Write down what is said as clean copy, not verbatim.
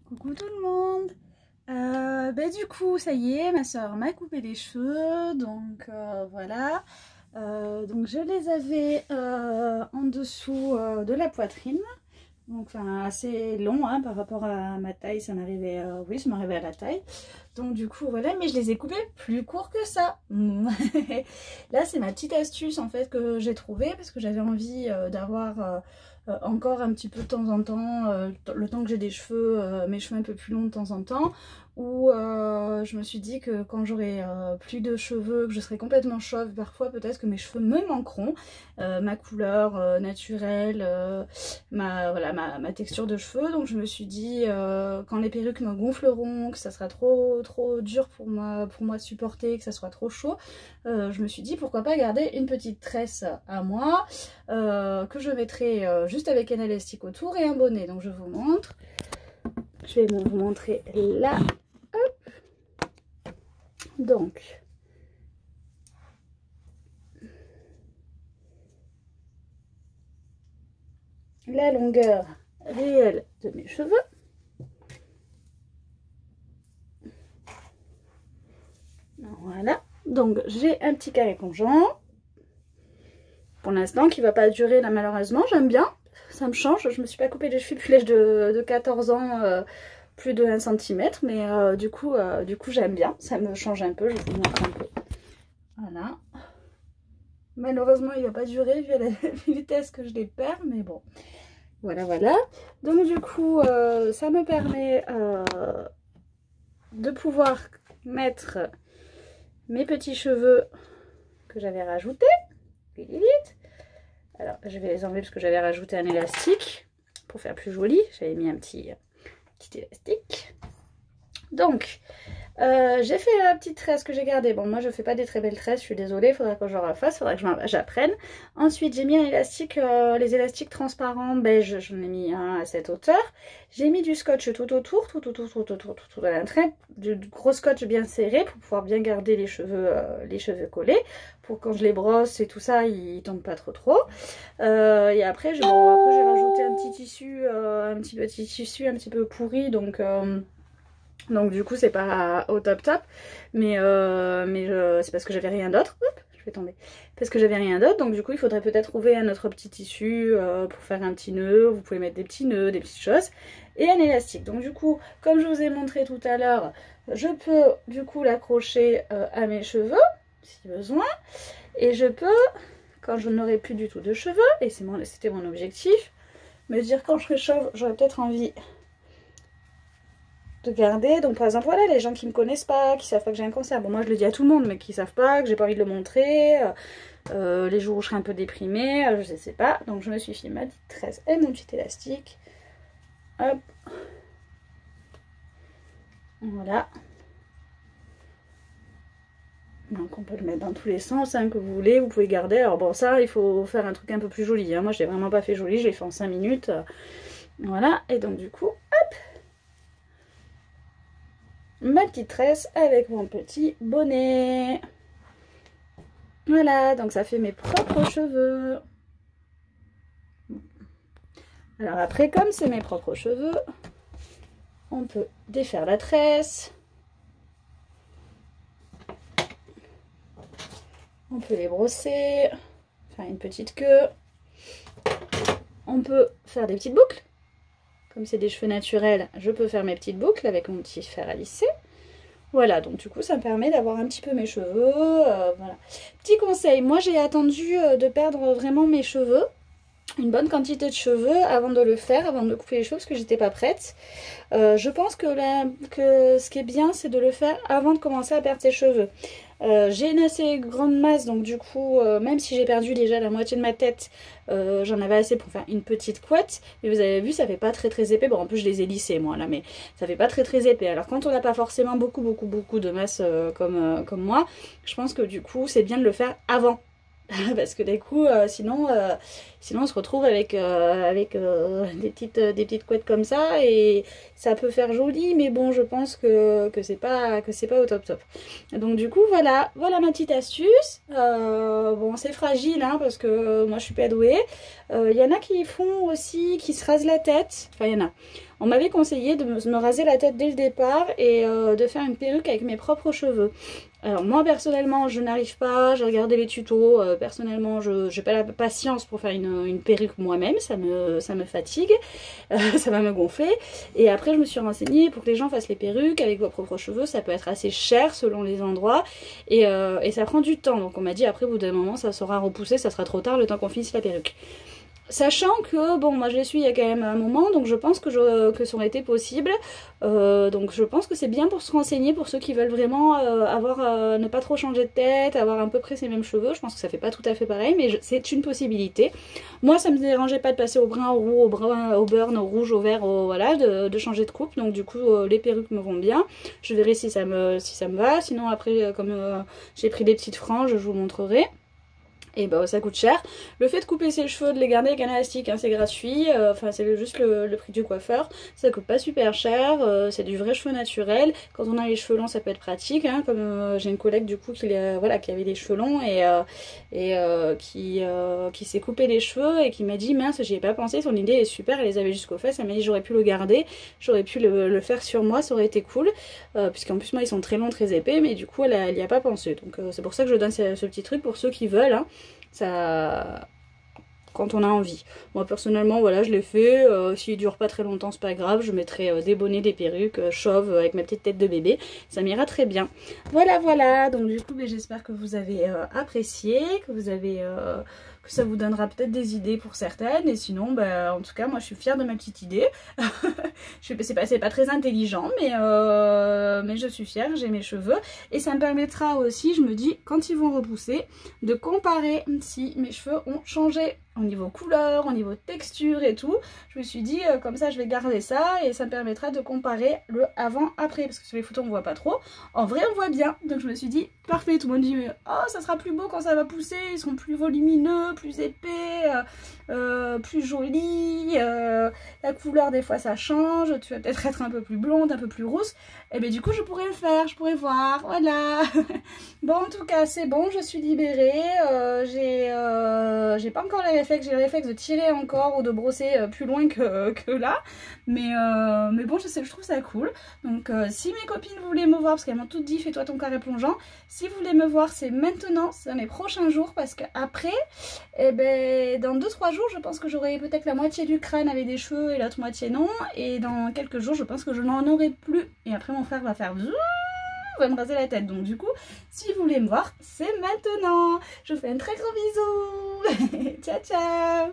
Coucou tout le monde. Du coup ça y est, ma soeur m'a coupé les cheveux, donc voilà. Donc je les avais en dessous de la poitrine, donc enfin assez long hein, par rapport à ma taille, ça m'arrivait, oui ça m'arrivait à la taille. Donc du coup voilà, mais je les ai coupés plus courts que ça. Là c'est ma petite astuce en fait que j'ai trouvée parce que j'avais envie d'avoir encore un petit peu de temps en temps, le temps que j'ai des cheveux, mes cheveux un peu plus longs de temps en temps, où je me suis dit que quand j'aurai plus de cheveux, que je serai complètement chauve, parfois peut-être que mes cheveux me manqueront, ma couleur naturelle, voilà, ma texture de cheveux. Donc je me suis dit quand les perruques me gonfleront, que ça sera trop dur pour moi de supporter, que ça soit trop chaud, je me suis dit pourquoi pas garder une petite tresse à moi que je mettrai juste avec un élastique autour et un bonnet. Donc je vous montre. Je vais vous montrer là. Hop. Donc la longueur réelle de mes cheveux. Voilà. Donc j'ai un petit carré plongeant. Pour l'instant qui va pas durer là malheureusement. J'aime bien. Ça me change. Je me suis pas coupé les cheveux depuis l'âge de 14 ans. Plus de 1 cm, mais du coup j'aime bien, ça me change un peu, je vous montre un peu. Voilà. Malheureusement il va pas durer vu la vitesse que je les perds, mais bon. Voilà. Donc du coup ça me permet de pouvoir mettre mes petits cheveux que j'avais rajoutés. Alors je vais les enlever parce que j'avais rajouté un élastique pour faire plus joli. J'avais mis un petit élastique. Donc j'ai fait la petite tresse que j'ai gardée. Bon, moi je fais pas des très belles tresses, je suis désolée, il faudra que je refasse, il faudra que j'apprenne. Ensuite j'ai mis un élastique, les élastiques transparents beige, j'en ai mis un à cette hauteur. J'ai mis du scotch tout autour, tout à l'entrée, du gros scotch bien serré pour pouvoir bien garder les cheveux collés, pour quand je les brosse et tout ça, ils tombent pas trop. Et après j'ai rajouté un petit tissu, un petit peu pourri, donc du coup c'est pas au top, mais c'est parce que j'avais rien d'autre. Hop, je vais tomber. Parce que j'avais rien d'autre, donc du coup il faudrait peut-être trouver un autre petit tissu pour faire un petit nœud. Vous pouvez mettre des petits nœuds, des petites choses, et un élastique. Donc du coup, comme je vous ai montré tout à l'heure, je peux du coup l'accrocher à mes cheveux si besoin, et je peux, quand je n'aurai plus du tout de cheveux, et c'était mon objectif, me dire quand je serai chauve, j'aurais peut-être envie de garder. Donc par exemple voilà, les gens qui me connaissent pas, qui savent pas que j'ai un cancer, bon moi je le dis à tout le monde, mais qui savent pas, que j'ai pas envie de le montrer, les jours où je serai un peu déprimée, je sais pas, donc je me suis fait ma petite tresse et mon petit élastique, hop, voilà. Donc on peut le mettre dans tous les sens hein, que vous voulez, vous pouvez garder. Alors bon, ça il faut faire un truc un peu plus joli hein. Moi je l'ai vraiment pas fait joli, je l'ai fait en 5 minutes, voilà. Et donc du coup hop, ma petite tresse avec mon petit bonnet. Voilà, donc ça fait mes propres cheveux. Alors après, comme c'est mes propres cheveux, on peut défaire la tresse. On peut les brosser, faire une petite queue. On peut faire des petites boucles. Comme c'est des cheveux naturels, je peux faire mes petites boucles avec mon petit fer à lisser. Voilà, donc du coup ça me permet d'avoir un petit peu mes cheveux, voilà. Petit conseil, moi j'ai attendu de perdre vraiment mes cheveux, une bonne quantité de cheveux avant de le faire, avant de me couper les cheveux parce que j'étais pas prête. Je pense que ce qui est bien c'est de le faire avant de commencer à perdre ses cheveux. J'ai une assez grande masse, donc du coup même si j'ai perdu déjà la moitié de ma tête, j'en avais assez pour faire une petite couette. Mais vous avez vu, ça fait pas très épais. Bon, en plus je les ai lissés moi là, mais ça fait pas très épais. Alors quand on n'a pas forcément beaucoup de masse comme moi, je pense que du coup c'est bien de le faire avant parce que du coup sinon on se retrouve avec, des petites couettes comme ça et ça peut faire joli, mais bon je pense que c'est pas au top top. Donc du coup voilà ma petite astuce. Bon c'est fragile hein, parce que moi je suis pas douée. Y en a qui font aussi, qui se rasent la tête, enfin il y en a. On m'avait conseillé de me raser la tête dès le départ et de faire une perruque avec mes propres cheveux. Alors moi personnellement je n'arrive pas, j'ai regardé les tutos, personnellement je n'ai pas la patience pour faire une perruque moi-même, ça me fatigue, ça va me gonfler. Et après je me suis renseignée pour que les gens fassent les perruques avec vos propres cheveux, ça peut être assez cher selon les endroits et ça prend du temps. Donc on m'a dit après au bout d'un moment ça sera repoussé, ça sera trop tard le temps qu'on finisse la perruque. Sachant que, bon, moi je l'ai su il y a quand même un moment, donc je pense que ça aurait été possible. Donc je pense que c'est bien pour se renseigner, pour ceux qui veulent vraiment ne pas trop changer de tête, avoir à peu près ces mêmes cheveux. Je pense que ça fait pas tout à fait pareil, mais c'est une possibilité. Moi ça me dérangeait pas de passer au brun, au roux, au brun, au burn, au rouge, au vert, voilà, de changer de coupe. Donc du coup les perruques me vont bien. Je verrai si ça me va. Sinon après, comme j'ai pris des petites franges, je vous montrerai. Et bah ça coûte cher. Le fait de couper ses cheveux, de les garder avec un élastique, hein, c'est gratuit. Enfin c'est juste le prix du coiffeur. Ça coûte pas super cher. C'est du vrai cheveu naturel. Quand on a les cheveux longs ça peut être pratique. Hein, comme j'ai une collègue du coup qui avait les cheveux longs et qui s'est coupé les cheveux et qui m'a dit mince j'y ai pas pensé, son idée est super, elle les avait jusqu'aux fesses. Elle m'a dit j'aurais pu le garder, j'aurais pu le faire sur moi, ça aurait été cool. Puisqu'en plus moi ils sont très longs, très épais, mais du coup elle n'y a pas pensé. Donc c'est pour ça que je donne ce petit truc pour ceux qui veulent. Hein. Ça, quand on a envie. Moi personnellement voilà je l'ai fait, s'il dure pas très longtemps c'est pas grave, je mettrai des bonnets, des perruques chauves avec ma petite tête de bébé, ça m'ira très bien. Voilà donc du coup j'espère que vous avez apprécié, que ça vous donnera peut-être des idées pour certaines, et sinon en tout cas moi je suis fière de ma petite idée. C'est pas très intelligent mais je suis fière, j'ai mes cheveux et ça me permettra aussi, je me dis, quand ils vont repousser, de comparer si mes cheveux ont changé au niveau couleur, au niveau texture et tout. Je me suis dit comme ça je vais garder ça et ça me permettra de comparer le avant-après, parce que sur les photos on voit pas trop, en vrai on voit bien. Donc je me suis dit parfait, tout le monde dit oh ça sera plus beau quand ça va pousser, ils seront plus volumineux, plus épais, plus jolis, la couleur des fois ça change, tu vas peut-être être un peu plus blonde, un peu plus rousse, et bien du coup je pourrais le faire, je pourrais voir, voilà. Bon en tout cas c'est bon, je suis libérée, j'ai pas encore les réflexes, j'ai le réflexe de tirer encore ou de brosser plus loin que là, mais bon je trouve ça cool. Donc si mes copines voulaient me voir, parce qu'elles m'ont toutes dit fais-toi ton carré plongeant, si vous voulez me voir c'est maintenant, c'est dans les prochains jours, parce qu'après dans 2-3 jours je pense que j'aurai peut-être la moitié du crâne avec des cheveux et l'autre moitié non, et dans quelques jours je pense que je n'en aurai plus, et après mon frère va faire va me raser la tête. Donc du coup si vous voulez me voir c'est maintenant. Je vous fais un très gros bisou. Ciao ciao.